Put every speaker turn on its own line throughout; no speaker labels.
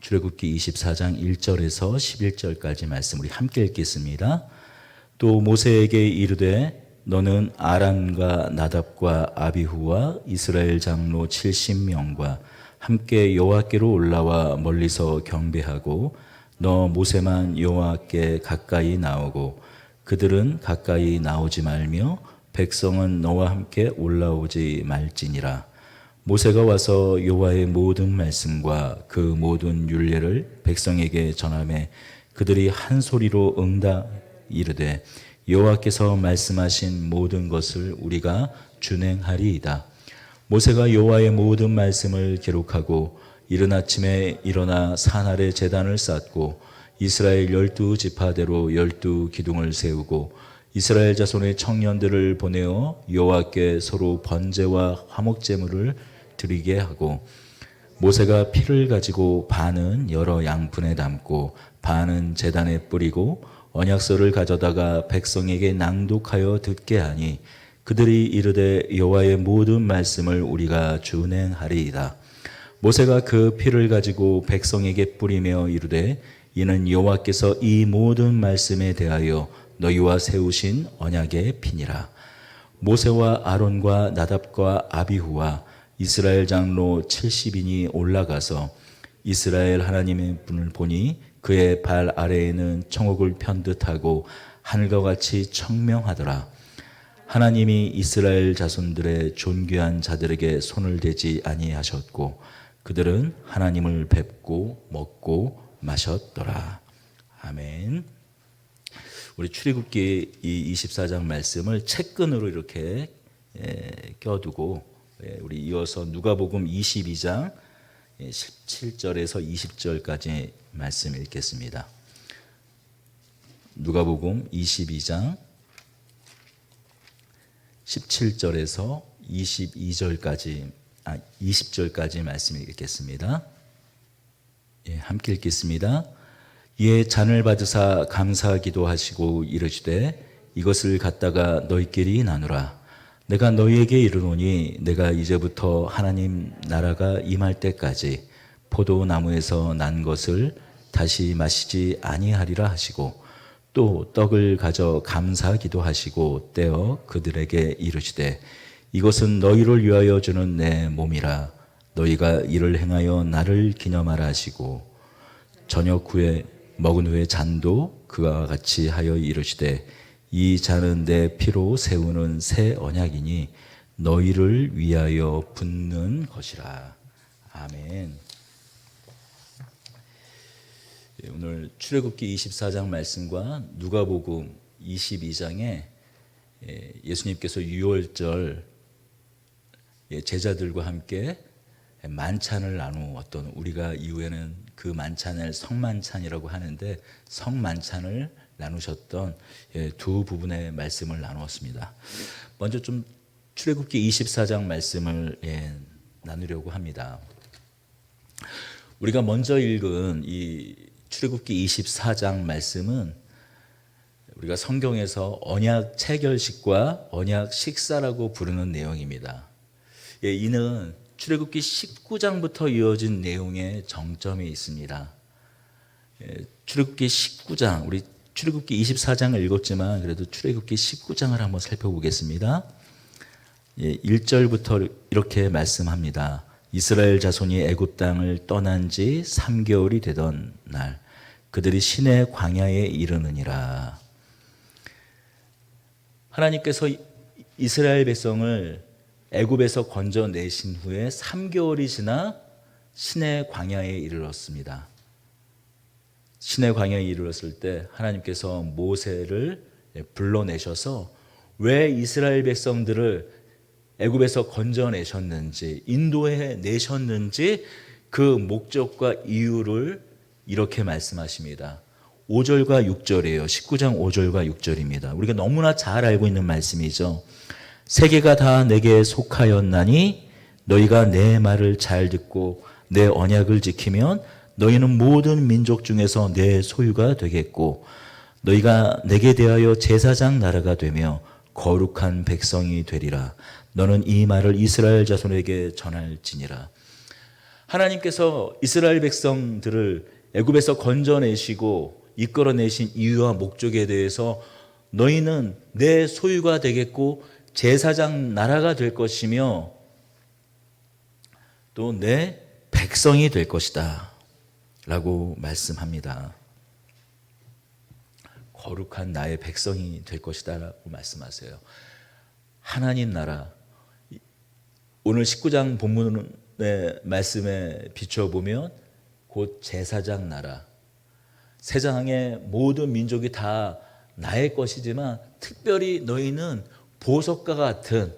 출애굽기 24장 1절에서 11절까지 말씀 우리 함께 읽겠습니다. 또 모세에게 이르되 너는 아란과 나답과 아비후와 이스라엘 장로 70명과 함께 여호와께로 올라와 멀리서 경배하고 너 모세만 여호와께 가까이 나오고 그들은 가까이 나오지 말며 백성은 너와 함께 올라오지 말지니라. 모세가 와서 여호와의 모든 말씀과 그 모든 율례를 백성에게 전하매 그들이 한 소리로 응답 이르되 여호와께서 말씀하신 모든 것을 우리가 준행하리이다. 모세가 여호와의 모든 말씀을 기록하고 이른 아침에 일어나 산 아래 제단을 쌓고 이스라엘 12지파대로 12기둥을 세우고 이스라엘 자손의 청년들을 보내어 여호와께 서로 번제와 화목제물을 드리게 하고 모세가 피를 가지고 반은 여러 양푼에 담고 반은 제단에 뿌리고 언약서를 가져다가 백성에게 낭독하여 듣게 하니 그들이 이르되 여호와의 모든 말씀을 우리가 준행하리이다. 모세가 그 피를 가지고 백성에게 뿌리며 이르되 이는 여호와께서 이 모든 말씀에 대하여 너희와 세우신 언약의 피니라. 모세와 아론과 나답과 아비후와 이스라엘 장로 70인이 올라가서 이스라엘 하나님의 분을 보니 그의 발 아래에는 청옥을 편듯하고 하늘과 같이 청명하더라. 하나님이 이스라엘 자손들의 존귀한 자들에게 손을 대지 아니하셨고 그들은 하나님을 뵙고 먹고 마셨더라. 아멘. 우리 출애굽기 이 24장 말씀을 책근으로 이렇게 껴두고 우리 이어서 누가복음 22장 17절에서 20절까지 말씀 읽겠습니다. 누가복음 22장 17절에서 20절까지 말씀 읽겠습니다. 함께 읽겠습니다. 이에 잔을 받으사 감사하기도 하시고 이르시되 이것을 갖다가 너희끼리 나누라. 내가 너희에게 이르노니 내가 이제부터 하나님 나라가 임할 때까지 포도나무에서 난 것을 다시 마시지 아니하리라 하시고 또 떡을 가져 감사하기도 하시고 떼어 그들에게 이르시되 이것은 너희를 위하여 주는 내 몸이라. 너희가 이를 행하여 나를 기념하라 하시고 저녁 후에 먹은 후에 잔도 그와 같이 하여 이르시되 이 잔은 내 피로 세우는 새 언약이니 너희를 위하여 붓는 것이라. 아멘. 오늘 출애굽기 24장 말씀과 누가복음 22장에 예수님께서 유월절 제자들과 함께 만찬을 나누었던, 우리가 이후에는 그 만찬을 성만찬이라고 하는데 성만찬을 나누셨던 두 부분의 말씀을 나누었습니다. 먼저 좀 출애굽기 24장 말씀을 나누려고 합니다. 우리가 먼저 읽은 이 출애굽기 24장 말씀은 우리가 성경에서 언약 체결식과 언약 식사라고 부르는 내용입니다. 이는 출애굽기 19장부터 이어진 내용의 정점이 있습니다. 출애굽기 19장, 우리 출애굽기 24장을 읽었지만 그래도 출애굽기 19장을 한번 살펴보겠습니다. 1절부터 이렇게 말씀합니다. 이스라엘 자손이 애굽 땅을 떠난 지 3개월이 되던 날 그들이 시내 광야에 이르느니라. 하나님께서 이스라엘 백성을 애굽에서 건져내신 후에 3개월이 지나 시내 광야에 이르렀습니다. 시내 광야에 이르렀을 때 하나님께서 모세를 불러내셔서 왜 이스라엘 백성들을 애굽에서 건져내셨는지, 인도해 내셨는지 그 목적과 이유를 이렇게 말씀하십니다. 5절과 6절이에요. 19장 5절과 6절입니다. 우리가 너무나 잘 알고 있는 말씀이죠. 세계가 다 내게 속하였나니 너희가 내 말을 잘 듣고 내 언약을 지키면 너희는 모든 민족 중에서 내 소유가 되겠고 너희가 내게 대하여 제사장 나라가 되며 거룩한 백성이 되리라. 너는 이 말을 이스라엘 자손에게 전할지니라. 하나님께서 이스라엘 백성들을 애굽에서 건져내시고 이끌어내신 이유와 목적에 대해서 너희는 내 소유가 되겠고 제사장 나라가 될 것이며 또 내 백성이 될 것이다 라고 말씀합니다. 거룩한 나의 백성이 될 것이다 라고 말씀하세요. 하나님 나라, 오늘 19장 본문의 말씀에 비춰보면 곧 제사장 나라, 세상의 모든 민족이 다 나의 것이지만 특별히 너희는 보석과 같은,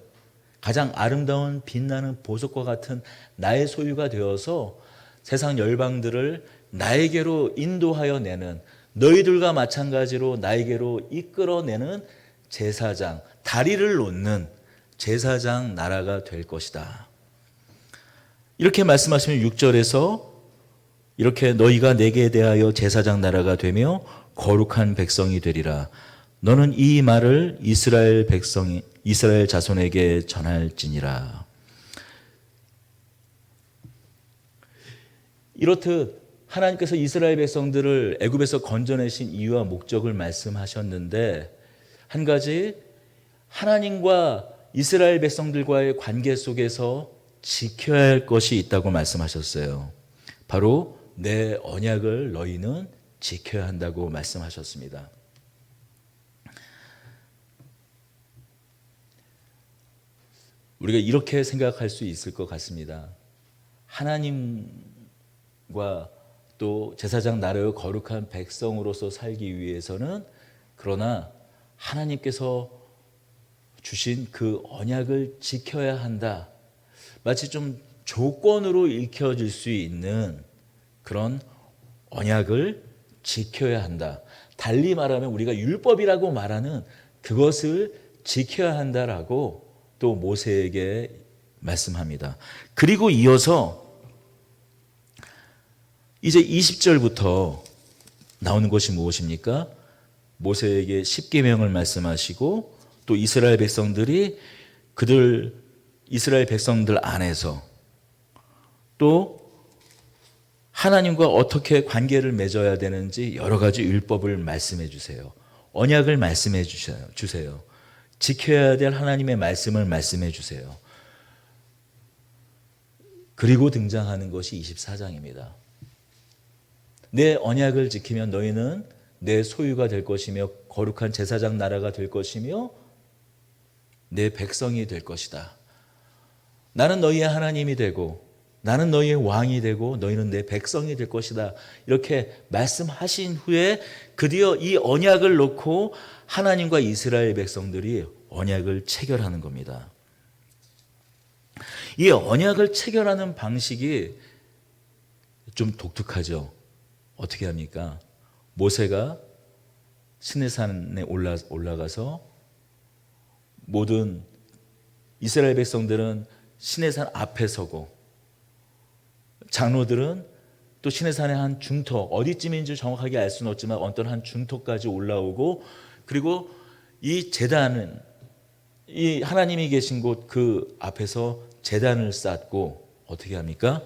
가장 아름다운 빛나는 보석과 같은 나의 소유가 되어서 세상 열방들을 나에게로 인도하여 내는, 너희들과 마찬가지로 나에게로 이끌어내는 제사장, 다리를 놓는 제사장 나라가 될 것이다. 이렇게 말씀하시면 6절에서 이렇게 너희가 내게 대하여 제사장 나라가 되며 거룩한 백성이 되리라. 너는 이 말을 이스라엘 자손에게 전할지니라. 이렇듯 하나님께서 이스라엘 백성들을 애굽에서 건져내신 이유와 목적을 말씀하셨는데, 한 가지 하나님과 이스라엘 백성들과의 관계 속에서 지켜야 할 것이 있다고 말씀하셨어요. 바로 내 언약을 너희는 지켜야 한다고 말씀하셨습니다. 우리가 이렇게 생각할 수 있을 것 같습니다. 하나님과 또 제사장 나라의 거룩한 백성으로서 살기 위해서는, 그러나 하나님께서 주신 그 언약을 지켜야 한다, 마치 좀 조건으로 읽혀질 수 있는 그런 언약을 지켜야 한다. 달리 말하면 우리가 율법이라고 말하는 그것을 지켜야 한다라고 또 모세에게 말씀합니다. 그리고 이어서 이제 20절부터 나오는 것이 무엇입니까? 모세에게 십계명을 말씀하시고 또 이스라엘 백성들이 이스라엘 백성들 안에서 또 하나님과 어떻게 관계를 맺어야 되는지 여러 가지 율법을 말씀해 주세요. 언약을 말씀해 주세요. 지켜야 될 하나님의 말씀을 말씀해 주세요. 그리고 등장하는 것이 24장입니다. 내 언약을 지키면 너희는 내 소유가 될 것이며 거룩한 제사장 나라가 될 것이며 내 백성이 될 것이다. 나는 너희의 하나님이 되고 나는 너희의 왕이 되고 너희는 내 백성이 될 것이다. 이렇게 말씀하신 후에 드디어 이 언약을 놓고 하나님과 이스라엘 백성들이 언약을 체결하는 겁니다. 이 언약을 체결하는 방식이 좀 독특하죠. 어떻게 합니까? 모세가 시내산에 올라가서 모든 이스라엘 백성들은 시내산 앞에 서고 장로들은 또 시내산의 한 중턱, 어디쯤인지 정확하게 알 수는 없지만 어떤 한 중턱까지 올라오고, 그리고 이 제단은 이 하나님이 계신 곳 그 앞에서 제단을 쌓고 어떻게 합니까?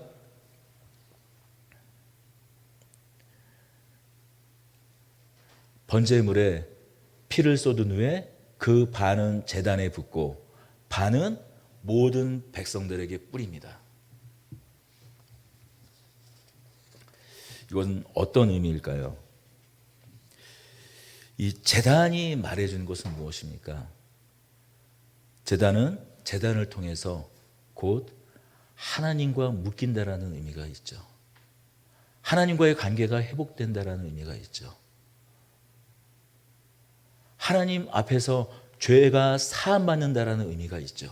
번제물에 피를 쏟은 후에 그 반은 제단에 붓고 반은 모든 백성들에게 뿌립니다. 이건 어떤 의미일까요? 이 제단이 말해주는 것은 무엇입니까? 제단은 제단을 통해서 곧 하나님과 묶인다라는 의미가 있죠. 하나님과의 관계가 회복된다라는 의미가 있죠. 하나님 앞에서 죄가 사함받는다라는 의미가 있죠.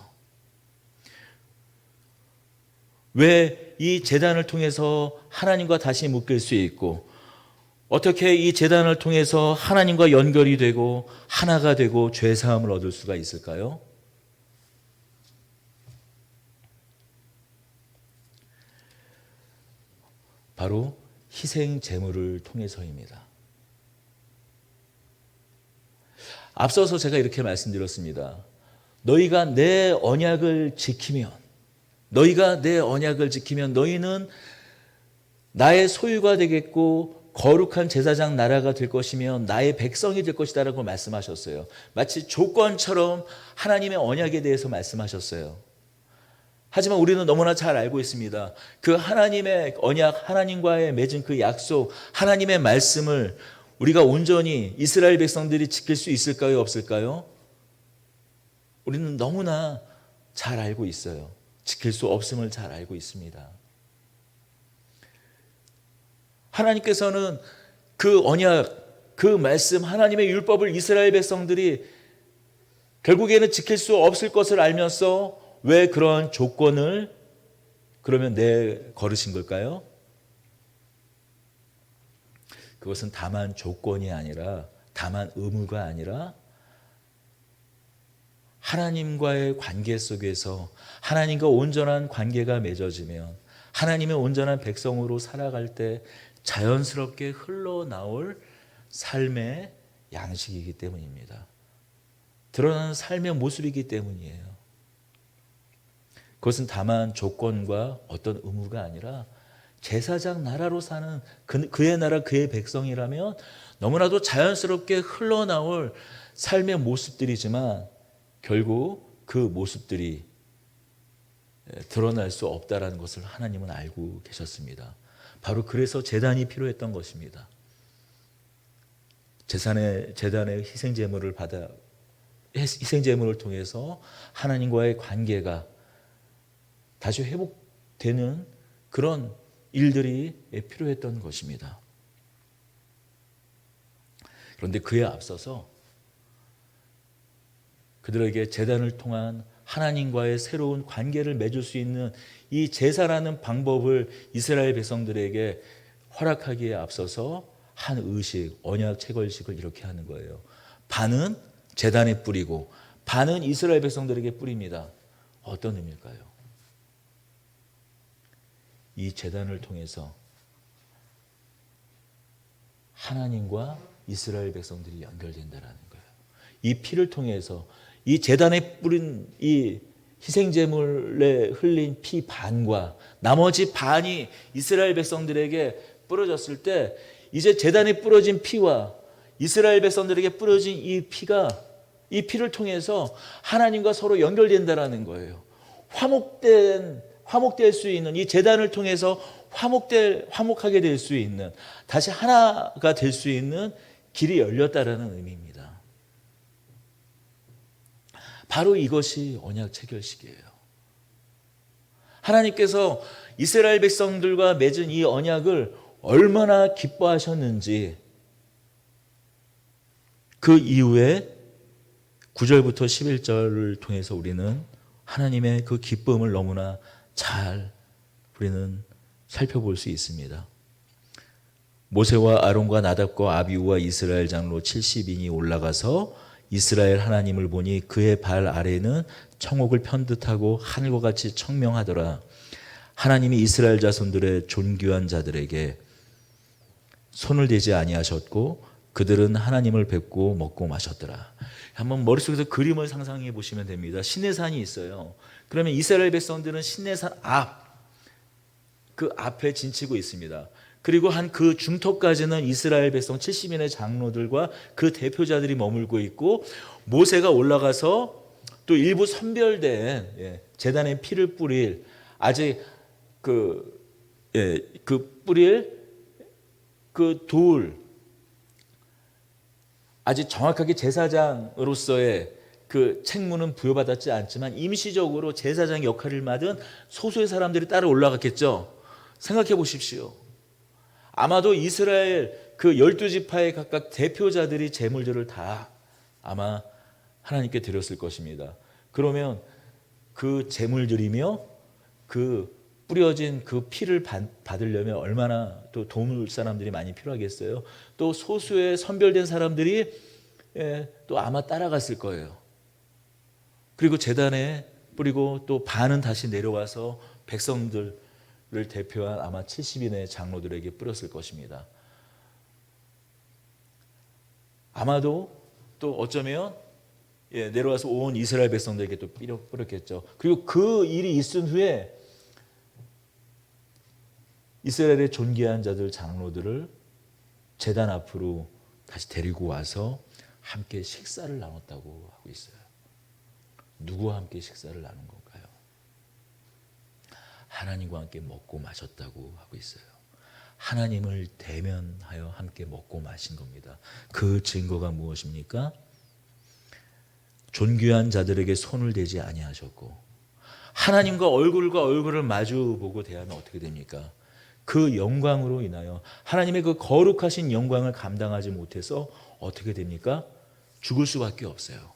왜 이 제단을 통해서 하나님과 다시 묶일 수 있고, 어떻게 이 제단을 통해서 하나님과 연결이 되고 하나가 되고 죄 사함을 얻을 수가 있을까요? 바로 희생 제물을 통해서입니다. 앞서서 제가 이렇게 말씀드렸습니다. 너희가 내 언약을 지키면 너희가 내 언약을 지키면 너희는 나의 소유가 되겠고 거룩한 제사장 나라가 될 것이며 나의 백성이 될 것이다라고 말씀하셨어요. 마치 조건처럼 하나님의 언약에 대해서 말씀하셨어요. 하지만 우리는 너무나 잘 알고 있습니다. 그 하나님의 언약, 하나님과의 맺은 그 약속, 하나님의 말씀을 우리가 온전히 이스라엘 백성들이 지킬 수 있을까요? 없을까요? 우리는 너무나 잘 알고 있어요. 지킬 수 없음을 잘 알고 있습니다. 하나님께서는 그 언약, 그 말씀, 하나님의 율법을 이스라엘 백성들이 결국에는 지킬 수 없을 것을 알면서 왜 그런 조건을 그러면 내걸으신 걸까요? 그것은 다만 조건이 아니라, 다만 의무가 아니라 하나님과의 관계 속에서 하나님과 온전한 관계가 맺어지면 하나님의 온전한 백성으로 살아갈 때 자연스럽게 흘러나올 삶의 양식이기 때문입니다. 드러나는 삶의 모습이기 때문이에요. 그것은 다만 조건과 어떤 의무가 아니라 제사장 나라로 사는 그의 나라 그의 백성이라면 너무나도 자연스럽게 흘러나올 삶의 모습들이지만 결국 그 모습들이 드러날 수 없다라는 것을 하나님은 알고 계셨습니다. 바로 그래서 제단이 필요했던 것입니다. 제단의 희생제물을 통해서 하나님과의 관계가 다시 회복되는 그런 일들이 필요했던 것입니다. 그런데 그에 앞서서 그들에게 제단을 통한 하나님과의 새로운 관계를 맺을 수 있는 이 제사라는 방법을 이스라엘 백성들에게 허락하기에 앞서서 한 의식, 언약 체결식을 이렇게 하는 거예요. 반은 제단에 뿌리고 반은 이스라엘 백성들에게 뿌립니다. 어떤 의미일까요? 이 제단을 통해서 하나님과 이스라엘 백성들이 연결된다는 거예요. 이 피를 통해서 이 제단에 뿌린 이 희생제물에 흘린 피 반과 나머지 반이 이스라엘 백성들에게 뿌려졌을 때 이제 제단에 뿌려진 피와 이스라엘 백성들에게 뿌려진 이 피가 이 피를 통해서 하나님과 서로 연결된다는 거예요. 화목될 수 있는 이 제단을 통해서 화목하게 될 수 있는 다시 하나가 될 수 있는 길이 열렸다라는 의미입니다. 바로 이것이 언약 체결식이에요. 하나님께서 이스라엘 백성들과 맺은 이 언약을 얼마나 기뻐하셨는지 그 이후에 9절부터 11절을 통해서 우리는 하나님의 그 기쁨을 너무나 잘 우리는 살펴볼 수 있습니다. 모세와 아론과 나답과 아비후와 이스라엘 장로 70인이 올라가서 이스라엘 하나님을 보니 그의 발 아래는 청옥을 편듯하고 하늘과 같이 청명하더라. 하나님이 이스라엘 자손들의 존귀한 자들에게 손을 대지 아니하셨고 그들은 하나님을 뵙고 먹고 마셨더라. 한번 머릿속에서 그림을 상상해 보시면 됩니다. 시내산이 있어요. 그러면 이스라엘 백성들은 시내산 그 앞에 진치고 있습니다. 그리고 한 그 중턱까지는 이스라엘 백성 70인의 장로들과 그 대표자들이 머물고 있고 모세가 올라가서 또 일부 선별된 제단에 피를 뿌릴 아직 뿌릴 그 돌 아직 정확하게 제사장으로서의 그 책무는 부여받았지 않지만 임시적으로 제사장 역할을 맡은 소수의 사람들이 따로 올라갔겠죠. 생각해 보십시오. 아마도 이스라엘 그 12지파의 각각 대표자들이 제물들을 다 아마 하나님께 드렸을 것입니다. 그러면 그 제물들이며 그 뿌려진 그 피를 받으려면 얼마나 또 도울 사람들이 많이 필요하겠어요. 또 소수의 선별된 사람들이 또 아마 따라갔을 거예요. 그리고 제단에 뿌리고 또 반은 다시 내려와서 백성들을 대표한 아마 70인의 장로들에게 뿌렸을 것입니다. 아마도 또 어쩌면 내려와서 온 이스라엘 백성들에게 또 뿌렸겠죠. 그리고 그 일이 있은 후에 이스라엘의 존귀한 자들 장로들을 제단 앞으로 다시 데리고 와서 함께 식사를 나눴다고 하고 있어요. 누구와 함께 식사를 나눈 건가요? 하나님과 함께 먹고 마셨다고 하고 있어요. 하나님을 대면하여 함께 먹고 마신 겁니다. 그 증거가 무엇입니까? 존귀한 자들에게 손을 대지 아니하셨고, 하나님과 얼굴과 얼굴을 마주보고 대하면 어떻게 됩니까? 그 영광으로 인하여 하나님의 그 거룩하신 영광을 감당하지 못해서 어떻게 됩니까? 죽을 수밖에 없어요.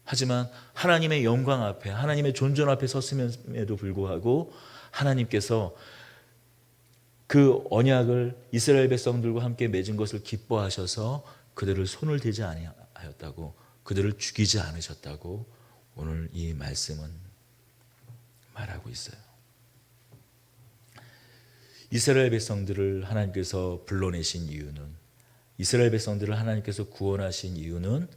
하지만 하나님의 영광 앞에, 하나님의 존전 앞에 섰음에도 불구하고 하나님께서 그 언약을 이스라엘 백성들과 함께 맺은 것을 기뻐하셔서 그들을 손을 대지 아니하였다고, 그들을 죽이지 않으셨다고 오늘 이 말씀은 말하고 있어요. 이스라엘 백성들을 하나님께서 불러내신 이유는, 이스라엘 백성들을 하나님께서 구원하신 이유는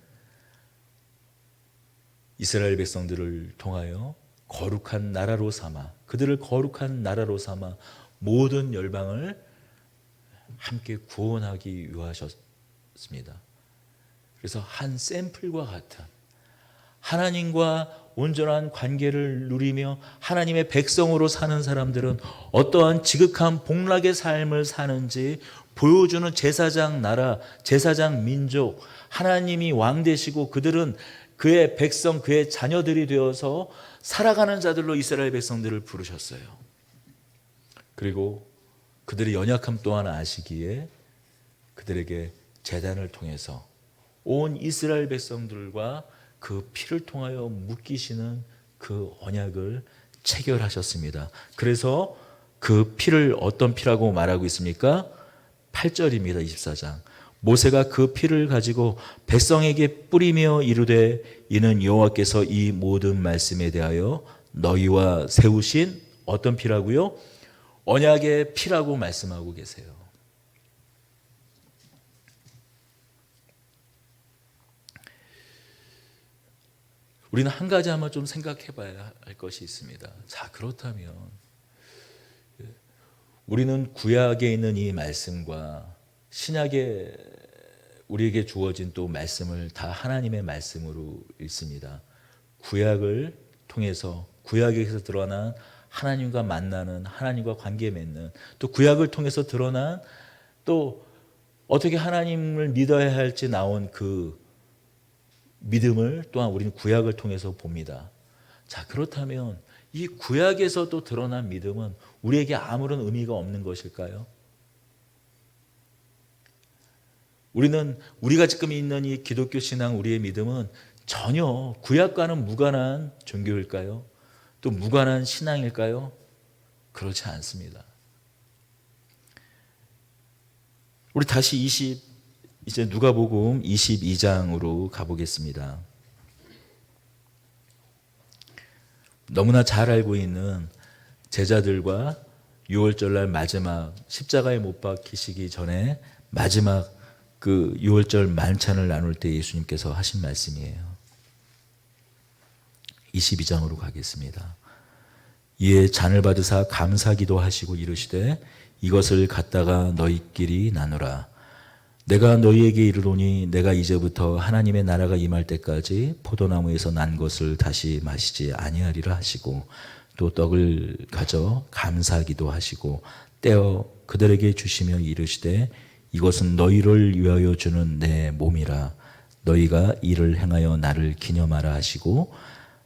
이스라엘 백성들을 통하여 거룩한 나라로 삼아, 그들을 거룩한 나라로 삼아 모든 열방을 함께 구원하기 위하셨습니다. 그래서 한 샘플과 같은 하나님과 온전한 관계를 누리며 하나님의 백성으로 사는 사람들은 어떠한 지극한 복락의 삶을 사는지 보여주는 제사장 나라, 제사장 민족, 하나님이 왕 되시고 그들은 그의 백성, 그의 자녀들이 되어서 살아가는 자들로 이스라엘 백성들을 부르셨어요. 그리고 그들의 연약함 또한 아시기에 그들에게 제단을 통해서 온 이스라엘 백성들과 그 피를 통하여 묶이시는 그 언약을 체결하셨습니다. 그래서 그 피를 어떤 피라고 말하고 있습니까? 8절입니다. 24장. 모세가 그 피를 가지고 백성에게 뿌리며 이르되 이는 여호와께서 이 모든 말씀에 대하여 너희와 세우신 어떤 피라고요? 언약의 피라고 말씀하고 계세요. 우리는 한 가지 한번 좀 생각해 봐야 할 것이 있습니다. 자, 그렇다면 우리는 구약에 있는 이 말씀과 신약에 우리에게 주어진 또 말씀을 다 하나님의 말씀으로 읽습니다. 구약을 통해서, 구약에서 드러난 하나님과 만나는, 하나님과 관계 맺는, 또 구약을 통해서 드러난 또 어떻게 하나님을 믿어야 할지 나온 그 믿음을 또한 우리는 구약을 통해서 봅니다. 자, 그렇다면 이 구약에서 또 드러난 믿음은 우리에게 아무런 의미가 없는 것일까요? 우리가 지금 있는 이 기독교 신앙, 우리의 믿음은 전혀 구약과는 무관한 종교일까요? 또 무관한 신앙일까요? 그렇지 않습니다. 우리 다시 이제 누가복음 22장으로 가보겠습니다. 너무나 잘 알고 있는 제자들과 6월절날 마지막 십자가에 못 박히시기 전에 마지막 그 6월절 만찬을 나눌 때 예수님께서 하신 말씀이에요. 22장으로 가겠습니다. 이에 잔을 받으사 감사기도 하시고 이르시되 이것을 갖다가 너희끼리 나누라. 내가 너희에게 이르노니 내가 이제부터 하나님의 나라가 임할 때까지 포도나무에서 난 것을 다시 마시지 아니하리라 하시고 또 떡을 가져 감사기도 하시고 떼어 그들에게 주시며 이르시되 이것은 너희를 위하여 주는 내 몸이라. 너희가 이를 행하여 나를 기념하라 하시고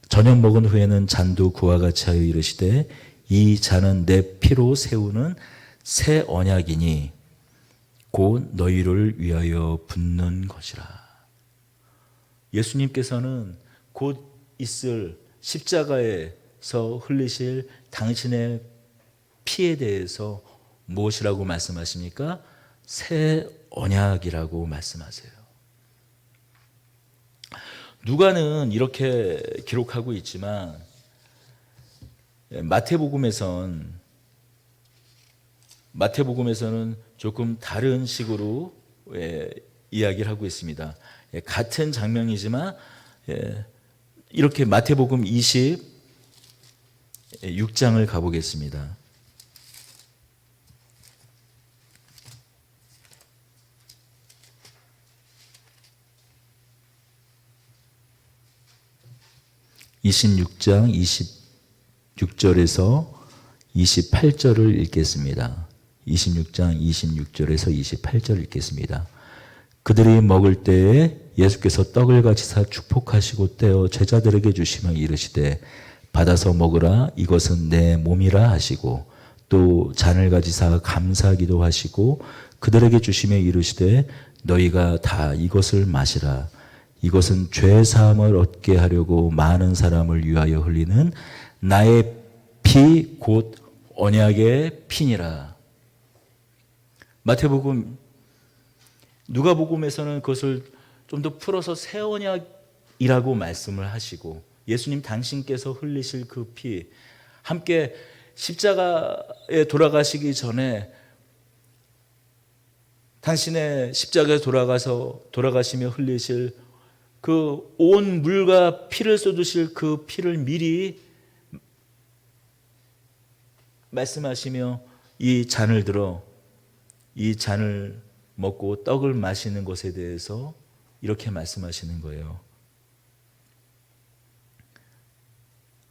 저녁 먹은 후에는 잔도 그와 같이 하여 이르시되 이 잔은 내 피로 세우는 새 언약이니 곧 너희를 위하여 붓는 것이라. 예수님께서는 곧 있을 십자가에서 흘리실 당신의 피에 대해서 무엇이라고 말씀하십니까? 새 언약이라고 말씀하세요. 누가는 이렇게 기록하고 있지만 마태복음에서는 조금 다른 식으로 이야기를 하고 있습니다. 같은 장면이지만 이렇게 마태복음 26장을 가보겠습니다. 26장 26절에서 28절을 읽겠습니다. 26장 26절에서 28절 읽겠습니다. 그들이 먹을 때에 예수께서 떡을 가지사 축복하시고 떼어 제자들에게 주시며 이르시되 받아서 먹으라 이것은 내 몸이라 하시고 또 잔을 가지사 감사하기도 하시고 그들에게 주시며 이르시되 너희가 다 이것을 마시라 이것은 죄 사함을 얻게 하려고 많은 사람을 위하여 흘리는 나의 피 곧 언약의 피니라. 마태복음, 누가복음에서는 그것을 좀 더 풀어서 새 언약이라고 말씀을 하시고 예수님 당신께서 흘리실 그 피, 함께 십자가에 돌아가시기 전에 당신의 십자가에 돌아가시며 흘리실 그 온 물과 피를 쏟으실 그 피를 미리 말씀하시며 이 잔을 들어 이 잔을 먹고 떡을 마시는 것에 대해서 이렇게 말씀하시는 거예요.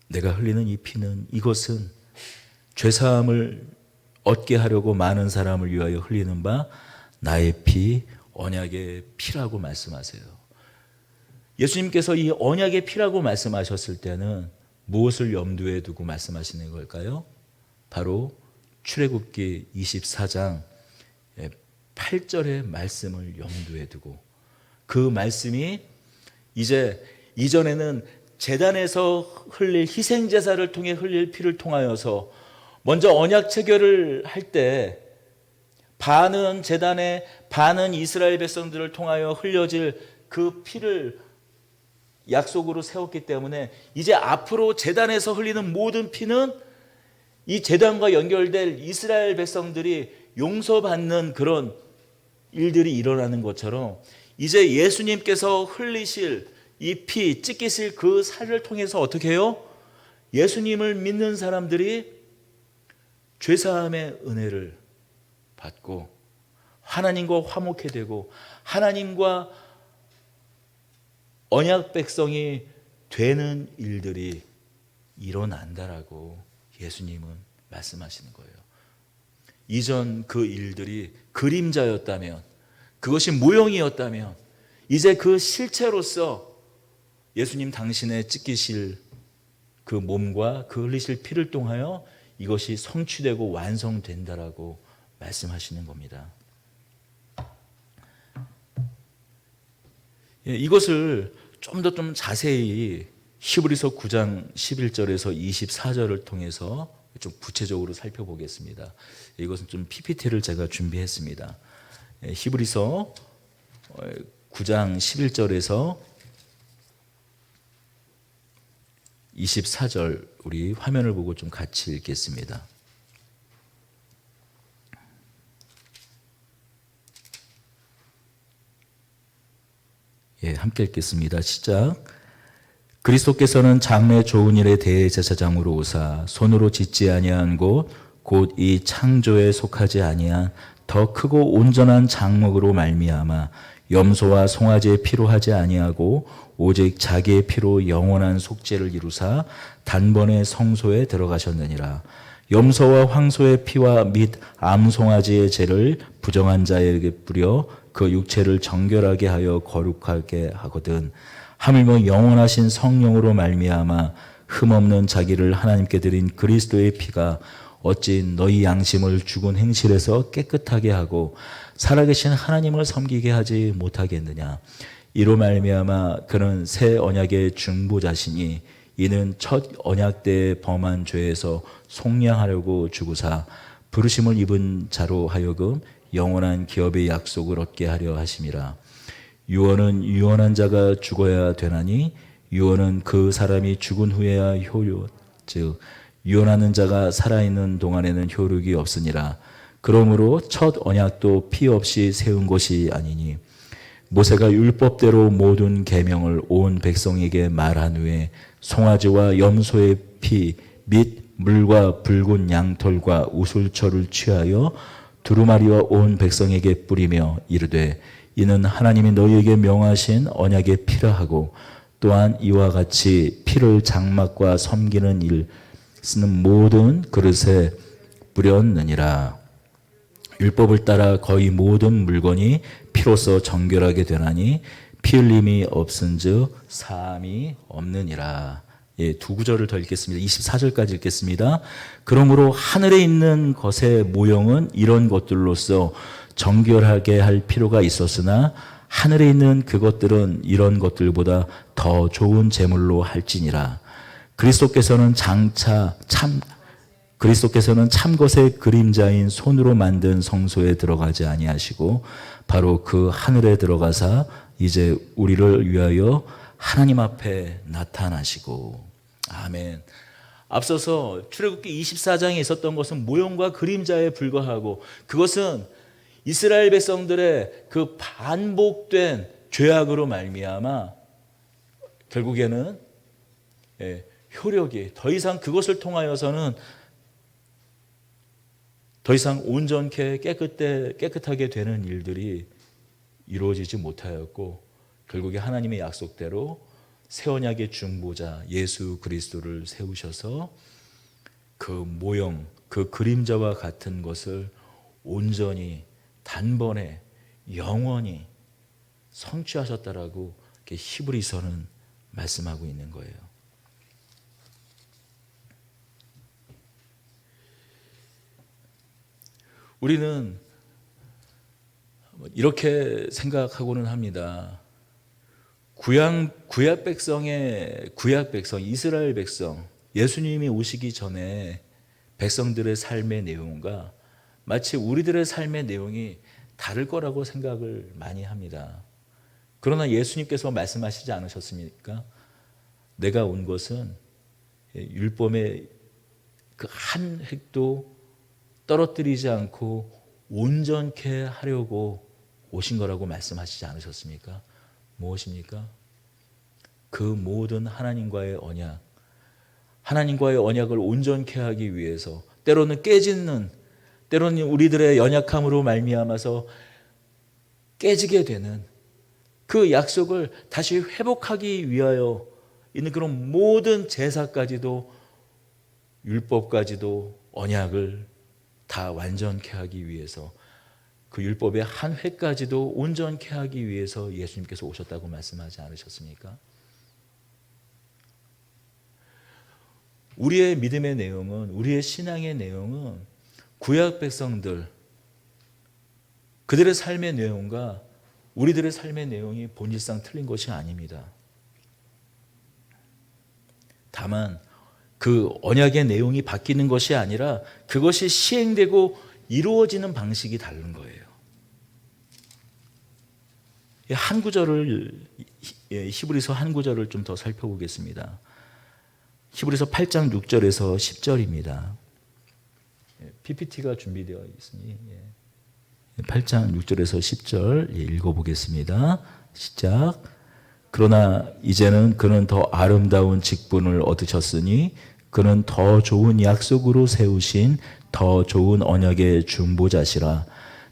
내가 흘리는 이 피는 이것은 죄사함을 얻게 하려고 많은 사람을 위하여 흘리는 바 나의 피 언약의 피라고 말씀하세요. 예수님께서 이 언약의 피라고 말씀하셨을 때는 무엇을 염두에 두고 말씀하시는 걸까요? 바로 출애굽기 24장 8절의 말씀을 염두에 두고 그 말씀이 이제 이전에는 제단에서 흘릴 희생제사를 통해 흘릴 피를 통하여서 먼저 언약 체결을 할 때 반은 제단에 반은 이스라엘 백성들을 통하여 흘려질 그 피를 약속으로 세웠기 때문에 이제 앞으로 제단에서 흘리는 모든 피는 이 제단과 연결될 이스라엘 백성들이 용서받는 그런 일들이 일어나는 것처럼 이제 예수님께서 흘리실 이 피, 찢기실 그 살을 통해서 어떻게 해요? 예수님을 믿는 사람들이 죄사함의 은혜를 받고 하나님과 화목해 되고 하나님과 언약 백성이 되는 일들이 일어난다라고 예수님은 말씀하시는 거예요. 이전 그 일들이 그림자였다면, 그것이 모형이었다면 이제 그 실체로서 예수님 당신의 찢기실 그 몸과 그 흘리실 피를 통하여 이것이 성취되고 완성된다라고 말씀하시는 겁니다. 이것을 좀 더 자세히 히브리서 9장 11절에서 24절을 통해서 좀 구체적으로 살펴보겠습니다. 이것은 좀 PPT를 제가 준비했습니다. 히브리서 9장 11절에서 24절 우리 화면을 보고 좀 같이 읽겠습니다. 함께 읽겠습니다. 시작. 그리스도께서는 장래 좋은 일의 대제사장으로 오사 손으로 짓지 아니한 곳 곧 이 창조에 속하지 아니한 더 크고 온전한 장막으로 말미암아 염소와 송아지의 피로 하지 아니하고 오직 자기의 피로 영원한 속죄를 이루사 단번에 성소에 들어가셨느니라. 염소와 황소의 피와 및 암송아지의 죄를 부정한 자에게 뿌려 그 육체를 정결하게 하여 거룩하게 하거든 하물며 영원하신 성령으로 말미암아 흠없는 자기를 하나님께 드린 그리스도의 피가 어찌 너희 양심을 죽은 행실에서 깨끗하게 하고 살아계신 하나님을 섬기게 하지 못하겠느냐. 이로 말미암아 그는 새 언약의 중보자시니 이는 첫 언약 때 범한 죄에서 속량하려고 주구사 부르심을 입은 자로 하여금 영원한 기업의 약속을 얻게 하려 하심이라. 유언은 유언한 자가 죽어야 되나니 유언은 그 사람이 죽은 후에야 효력 즉 유언하는 자가 살아있는 동안에는 효력이 없으니라. 그러므로 첫 언약도 피 없이 세운 것이 아니니 모세가 율법대로 모든 계명을 온 백성에게 말한 후에 송아지와 염소의 피 및 물과 붉은 양털과 우슬초를 취하여 두루마리와 온 백성에게 뿌리며 이르되 이는 하나님이 너희에게 명하신 언약의 피라 하고 또한 이와 같이 피를 장막과 섬기는 일 쓰는 모든 그릇에 뿌렸느니라. 율법을 따라 거의 모든 물건이 피로써 정결하게 되나니 피 흘림이 없은즉 사함이 없느니라. 예, 두 구절을 더 읽겠습니다. 24절까지 읽겠습니다. 그러므로 하늘에 있는 것의 모형은 이런 것들로서 정결하게 할 필요가 있었으나 하늘에 있는 그것들은 이런 것들보다 더 좋은 제물로 할지니라. 그리스도께서는 참 것의 그림자인 손으로 만든 성소에 들어가지 아니하시고 바로 그 하늘에 들어가사 이제 우리를 위하여 하나님 앞에 나타나시고. 아멘. 앞서서 출애굽기 24장에 있었던 것은 모형과 그림자에 불과하고 그것은 이스라엘 백성들의 그 반복된 죄악으로 말미암아 결국에는 효력이 더 이상 그것을 통하여서는 더 이상 온전케 깨끗하게 되는 일들이 이루어지지 못하였고 결국에 하나님의 약속대로 새 언약의 중보자 예수 그리스도를 세우셔서 그 모형, 그 그림자와 같은 것을 온전히 단번에 영원히 성취하셨다라고 히브리서는 말씀하고 있는 거예요. 우리는 이렇게 생각하고는 합니다. 구약 백성, 이스라엘 백성, 예수님이 오시기 전에 백성들의 삶의 내용과 마치 우리들의 삶의 내용이 다를 거라고 생각을 많이 합니다. 그러나 예수님께서 말씀하시지 않으셨습니까? 내가 온 것은 율법의 그 한 획도 떨어뜨리지 않고 온전케 하려고 오신 거라고 말씀하시지 않으셨습니까? 무엇입니까? 그 모든 하나님과의 언약을 온전케 하기 위해서 때로는 때로는 우리들의 연약함으로 말미암아서 깨지게 되는 그 약속을 다시 회복하기 위하여 있는 그런 모든 제사까지도 율법까지도 언약을 다 완전케 하기 위해서 그 율법의 한 획까지도 온전케 하기 위해서 예수님께서 오셨다고 말씀하지 않으셨습니까? 우리의 믿음의 내용은, 우리의 신앙의 내용은 구약 백성들, 그들의 삶의 내용과 우리들의 삶의 내용이 본질상 틀린 것이 아닙니다. 다만 그 언약의 내용이 바뀌는 것이 아니라 그것이 시행되고 이루어지는 방식이 다른 거예요. 한 구절을, 히브리서 한 구절을 좀 더 살펴보겠습니다. 히브리서 8장 6절에서 10절입니다. PPT가 준비되어 있으니 8장 6절에서 10절 읽어보겠습니다. 시작. 그러나 이제는 그는 더 아름다운 직분을 얻으셨으니 그는 더 좋은 약속으로 세우신 더 좋은 언약의 중보자시라.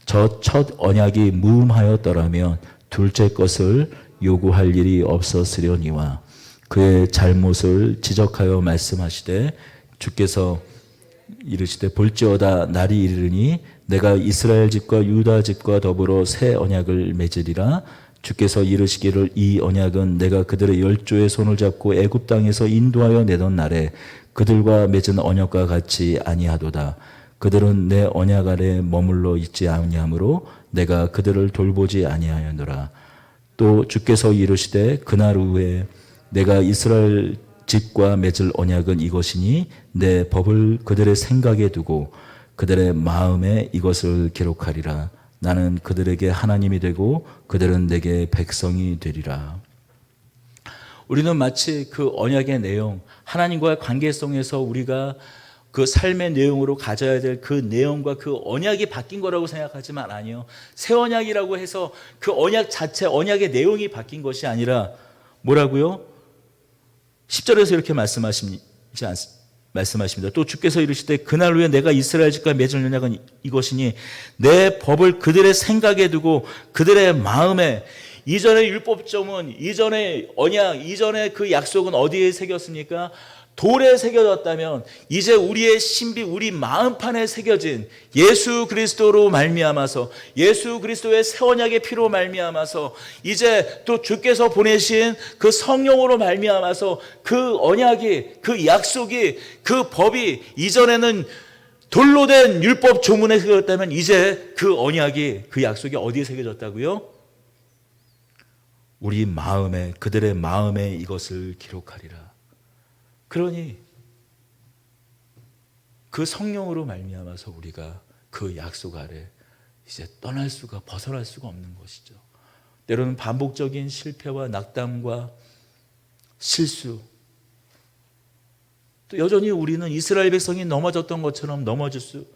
저 첫 언약이 무음하였더라면 둘째 것을 요구할 일이 없었으려니와 그의 잘못을 지적하여 말씀하시되 주께서 이르시되 볼지어다 날이 이르니 내가 이스라엘 집과 유다 집과 더불어 새 언약을 맺으리라. 주께서 이르시기를 이 언약은 내가 그들의 열조의 손을 잡고 애굽 땅에서 인도하여 내던 날에 그들과 맺은 언약과 같이 아니하도다. 그들은 내 언약 아래 머물러 있지 아니하므로 내가 그들을 돌보지 아니하였노라. 또 주께서 이르시되 그날 후에 내가 이스라엘 집과 맺을 언약은 이것이니 내 법을 그들의 생각에 두고 그들의 마음에 이것을 기록하리라. 나는 그들에게 하나님이 되고 그들은 내게 백성이 되리라. 우리는 마치 그 언약의 내용, 하나님과의 관계성에서 우리가 그 삶의 내용으로 가져야 될 그 내용과 그 언약이 바뀐 거라고 생각하지만 아니요. 새 언약이라고 해서 그 언약 자체, 언약의 내용이 바뀐 것이 아니라 뭐라고요? 10절에서 이렇게 말씀하십니다. 또 주께서 이르시되 그날 후에 내가 이스라엘 집과 맺을 언약은 이것이니 내 법을 그들의 생각에 두고 그들의 마음에 이전의 율법점은, 이전의 언약, 이전의 그 약속은 어디에 새겼습니까? 돌에 새겨졌다면 이제 우리의 신비, 우리 마음판에 새겨진 예수 그리스도로 말미암아서, 예수 그리스도의 새 언약의 피로 말미암아서, 이제 또 주께서 보내신 그 성령으로 말미암아서 그 언약이, 그 약속이, 그 법이 이전에는 돌로 된 율법 조문에 새겨졌다면 이제 그 언약이, 그 약속이 어디에 새겨졌다고요? 우리 마음에, 그들의 마음에 이것을 기록하리라. 그러니 그 성령으로 말미암아서 우리가 그 약속 아래 이제 떠날 수가, 벗어날 수가 없는 것이죠. 때로는 반복적인 실패와 낙담과 실수, 또 여전히 우리는 이스라엘 백성이 넘어졌던 것처럼 넘어질 수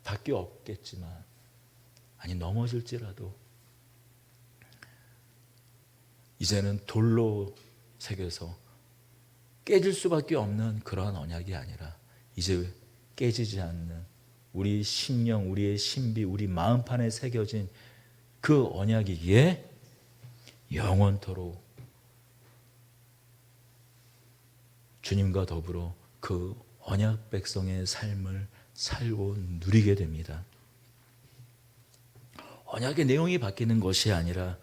밖에 없겠지만, 아니 넘어질지라도 이제는 돌로 새겨서 깨질 수밖에 없는 그러한 언약이 아니라 이제 깨지지 않는 우리 심령, 우리의 신비, 우리 마음판에 새겨진 그 언약이기에 영원토록 주님과 더불어 그 언약 백성의 삶을 살고 누리게 됩니다. 언약의 내용이 바뀌는 것이 아니라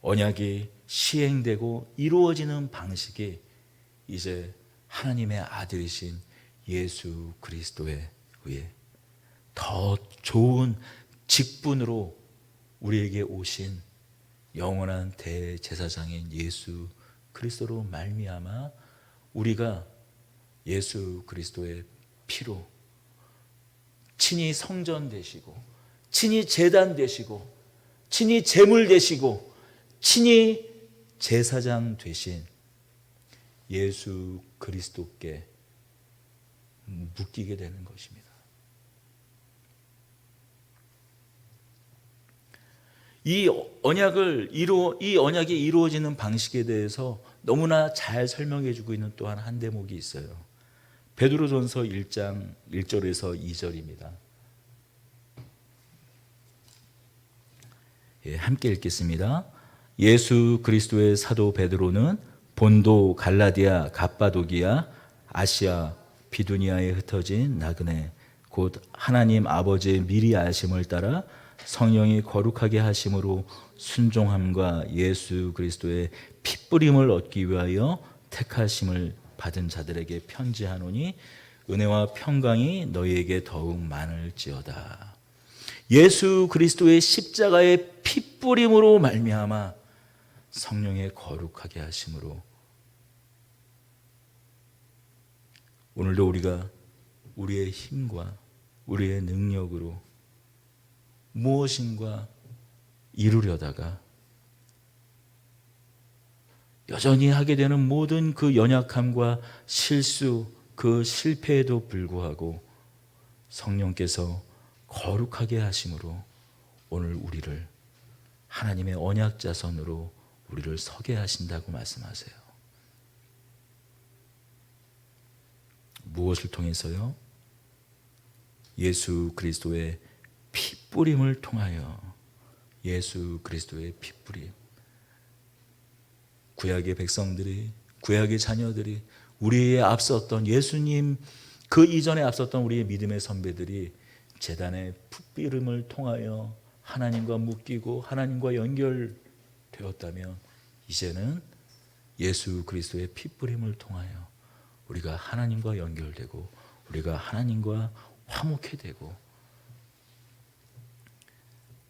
언약이 시행되고 이루어지는 방식이 이제 하나님의 아들이신 예수 그리스도에 의해 더 좋은 직분으로 우리에게 오신 영원한 대제사장인 예수 그리스도로 말미암아 우리가 예수 그리스도의 피로 친히 성전 되시고, 친히 제단 되시고, 친히 제물 되시고, 친히 제사장 되신 예수 그리스도께 묶이게 되는 것입니다. 이 언약이 이루어지는 방식에 대해서 너무나 잘 설명해 주고 있는 또한 한 대목이 있어요. 베드로전서 1장 1절에서 2절입니다. 함께 읽겠습니다. 예수 그리스도의 사도 베드로는 본도, 갈라디아, 갑바도기아, 아시아, 비두니아에 흩어진 나그네 곧 하나님 아버지의 미리 아심을 따라 성령이 거룩하게 하심으로 순종함과 예수 그리스도의 핏부림을 얻기 위하여 택하심을 받은 자들에게 편지하노니 은혜와 평강이 너희에게 더욱 많을지어다. 예수 그리스도의 십자가의 핏부림으로 말미암아 성령의 거룩하게 하심으로 오늘도 우리가 우리의 힘과 우리의 능력으로 무엇인가 이루려다가 여전히 하게 되는 모든 그 연약함과 실수, 그 실패에도 불구하고 성령께서 거룩하게 하심으로 오늘 우리를 하나님의 언약 자손으로 우리를 서게 하신다고 말씀하세요. 무엇을 통해서요? 예수 그리스도의 핏부림을 통하여. 예수 그리스도의 핏부림. 구약의 백성들이, 구약의 자녀들이, 우리의 앞섰던 예수님 그 이전에 앞섰던 우리의 믿음의 선배들이 제단의 핏부림을 통하여 하나님과 묶이고 하나님과 연결되었다면 이제는 예수 그리스도의 핏부림을 통하여 우리가 하나님과 연결되고 우리가 하나님과 화목해 되고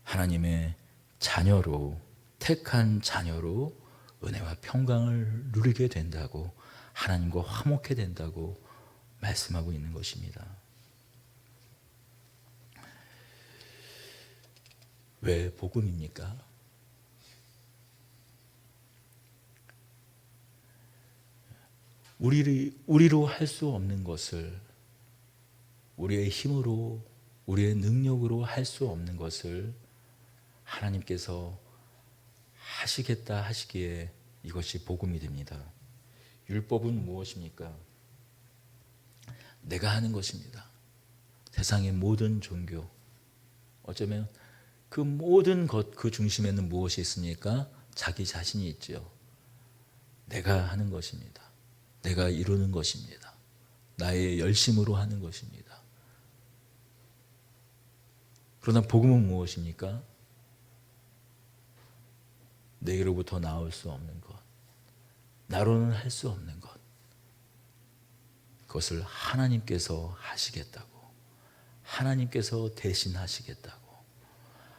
하나님의 자녀로, 택한 자녀로 은혜와 평강을 누리게 된다고, 하나님과 화목해 된다고 말씀하고 있는 것입니다. 왜 복음입니까? 우리로 할 수 없는 것을, 우리의 힘으로, 우리의 능력으로 할 수 없는 것을 하나님께서 하시겠다 하시기에 이것이 복음이 됩니다. 율법은 무엇입니까? 내가 하는 것입니다. 세상의 모든 종교, 어쩌면 그 모든 것 그 중심에는 무엇이 있습니까? 자기 자신이 있지요. 내가 하는 것입니다. 내가 이루는 것입니다. 나의 열심으로 하는 것입니다. 그러나 복음은 무엇입니까? 내게로부터 나올 수 없는 것, 나로는 할 수 없는 것, 그것을 하나님께서 하시겠다고, 하나님께서 대신하시겠다고,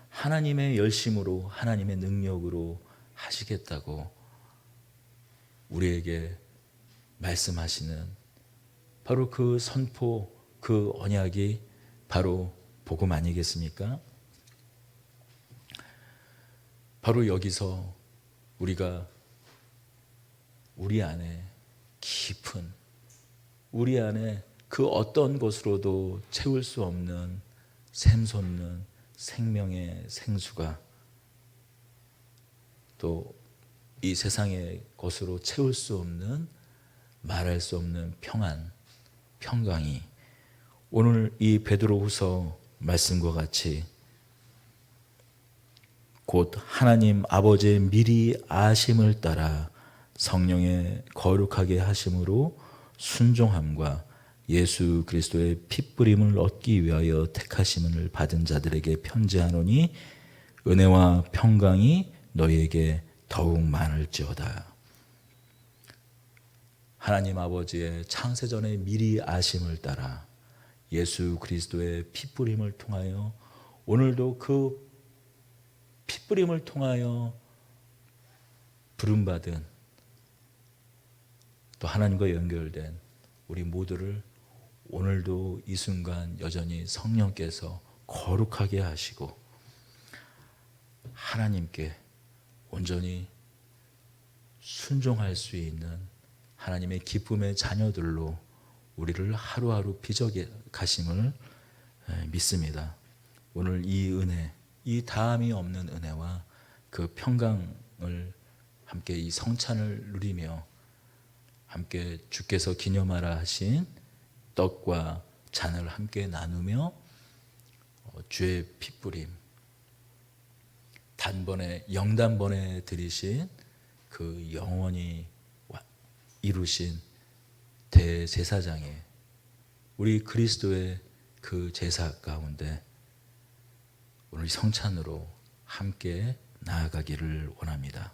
하나님의 열심으로, 하나님의 능력으로 하시겠다고 우리에게 말씀하시는 바로 그 선포, 그 언약이 바로 복음 아니겠습니까? 바로 여기서 우리가 우리 안에 깊은, 우리 안에 그 어떤 것으로도 채울 수 없는 샘솟는 생명의 생수가 또 이 세상의 것으로 채울 수 없는, 말할 수 없는 평안, 평강이 오늘 이 베드로후서 말씀과 같이 곧 하나님 아버지의 미리 아심을 따라 성령의 거룩하게 하심으로 순종함과 예수 그리스도의 핏부림을 얻기 위하여 택하심을 받은 자들에게 편지하노니 은혜와 평강이 너희에게 더욱 많을지어다. 하나님 아버지의 창세전에 미리 아심을 따라 예수 그리스도의 핏부림을 통하여 오늘도 그 핏부림을 통하여 부름받은 또 하나님과 연결된 우리 모두를 오늘도 이 순간 여전히 성령께서 거룩하게 하시고 하나님께 온전히 순종할 수 있는 하나님의 기쁨의 자녀들로 우리를 하루하루 빚어게 가심을 믿습니다. 오늘 이 은혜, 이 다함이 없는 은혜와 그 평강을 함께 이 성찬을 누리며 함께 주께서 기념하라 하신 떡과 잔을 함께 나누며 주의 핏부림, 단번에 영단번에 드리신 그 영원히 이루신 대제사장의 우리 그리스도의 그 제사 가운데 오늘 성찬으로 함께 나아가기를 원합니다.